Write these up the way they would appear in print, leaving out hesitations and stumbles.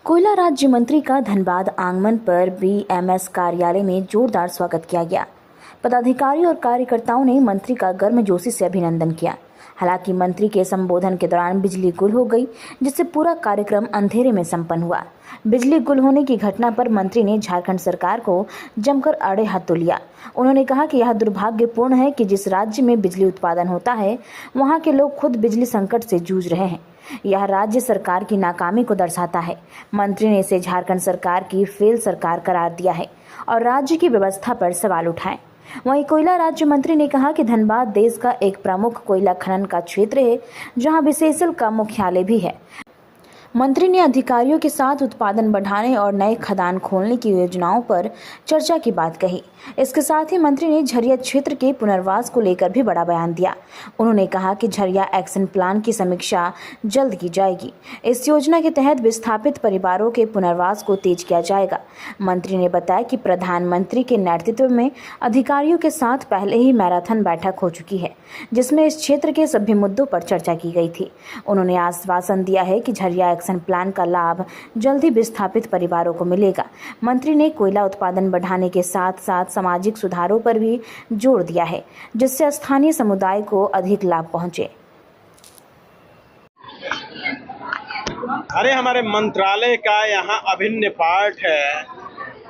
कोयला राज्य मंत्री का धनबाद आगमन पर बीएमएस कार्यालय में जोरदार स्वागत किया गया। पदाधिकारी और कार्यकर्ताओं ने मंत्री का गर्मजोशी से अभिनंदन किया। हालांकि मंत्री के संबोधन के दौरान बिजली गुल हो गई, जिससे पूरा कार्यक्रम अंधेरे में संपन्न हुआ। बिजली गुल होने की घटना पर मंत्री ने झारखंड सरकार को जमकर आड़े हाथों लिया। उन्होंने कहा कि यह दुर्भाग्यपूर्ण है कि जिस राज्य में बिजली उत्पादन होता है, वहां के लोग खुद बिजली संकट से जूझ रहे हैं। यह राज्य सरकार की नाकामी को दर्शाता है। मंत्री ने इसे झारखंड सरकार की फेल सरकार करार दिया है और राज्य की व्यवस्था पर सवाल उठाए। वहीं कोयला राज्य मंत्री ने कहा कि धनबाद देश का एक प्रमुख कोयला खनन का क्षेत्र है, जहां बीएसएल का मुख्यालय भी है। मंत्री ने अधिकारियों के साथ उत्पादन बढ़ाने और नए खदान खोलने की योजनाओं पर चर्चा की बात कही। इसके साथ ही मंत्री ने झरिया क्षेत्र के पुनर्वास को लेकर भी बड़ा बयान दिया। उन्होंने कहा कि झरिया एक्शन प्लान की समीक्षा जल्द की जाएगी। इस योजना के तहत विस्थापित परिवारों के पुनर्वास को तेज किया जाएगा। मंत्री ने बताया कि प्रधानमंत्री के नेतृत्व में अधिकारियों के साथ पहले ही मैराथन बैठक हो चुकी है, जिसमें इस क्षेत्र के सभी मुद्दों पर चर्चा की गई थी। उन्होंने आश्वासन दिया है कि झरिया एक्शन प्लान का लाभ जल्द ही विस्थापित परिवारों को मिलेगा। मंत्री ने कोयला उत्पादन बढ़ाने के साथ साथ सामाजिक सुधारों पर भी जोर दिया है, जिससे स्थानीय समुदाय को अधिक लाभ पहुंचे। अरे हमारे मंत्रालय का यहाँ अभिन्न पार्ट है,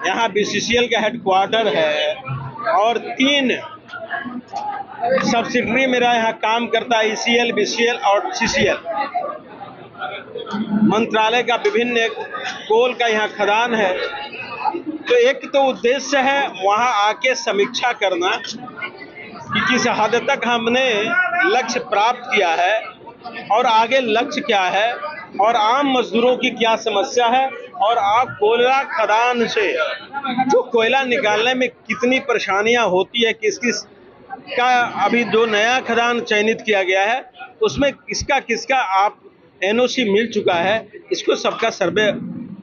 यहाँ बीसीसीएल का हेडक्वार्टर है और 3 सब्सिडरी मेरा यहाँ काम करता है, ईसीएल, बीसीएल और सीसीएल। मंत्रालय का विभिन्न कोल का यहाँ खदान है। तो एक तो उद्देश्य है वहाँ आके समीक्षा करना कि किस हद तक हमने लक्ष्य प्राप्त किया है और आगे लक्ष्य क्या है और आम मजदूरों की क्या समस्या है और आप कोयला खदान से जो कोयला निकालने में कितनी परेशानियां होती है, किस किस का अभी जो नया खदान चयनित किया गया है उसमें किसका किसका आप एनओसी मिल चुका है, इसको सबका सर्वे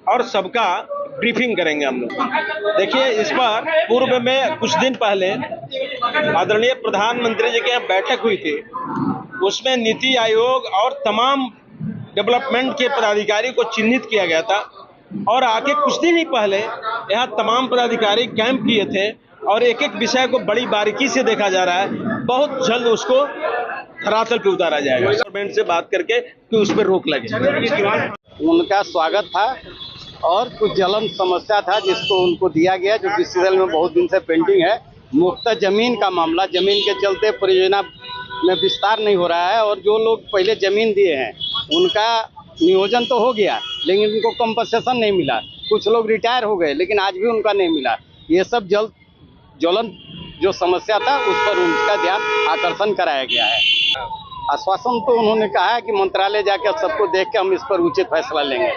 और सबका ब्रीफिंग करेंगे हम लोग। देखिए, इस पर पूर्व में कुछ दिन पहले आदरणीय प्रधानमंत्री जी के यहाँ बैठक हुई थी। उसमें नीति आयोग और तमाम डेवलपमेंट के पदाधिकारी को चिन्हित किया गया था और आगे कुछ दिन ही पहले यहाँ तमाम पदाधिकारी कैंप किए थे और एक एक विषय को बड़ी बारीकी से देखा जा रहा है। बहुत जल्द उसको धरातल पे उतारा जाएगा। गवर्नमेंट से बात करके कि उस पर रोक लगे। उनका स्वागत था और कुछ जलन समस्या था जिसको उनको दिया गया, जो बीसीसीएल में बहुत दिन से पेंडिंग है। मुफ्त जमीन का मामला, जमीन के चलते परियोजना में विस्तार नहीं हो रहा है और जो लोग पहले जमीन दिए हैं उनका नियोजन तो हो गया, लेकिन उनको कंपनसेशन नहीं मिला। कुछ लोग रिटायर हो गए, लेकिन आज भी उनका नहीं मिला। ये सब ज्वलन जो समस्या था उस पर उनका ध्यान आकर्षण कराया गया है। आश्वासन तो उन्होंने कहा है कि मंत्रालय जाकर सबको देख के हम इस पर उचित फैसला लेंगे।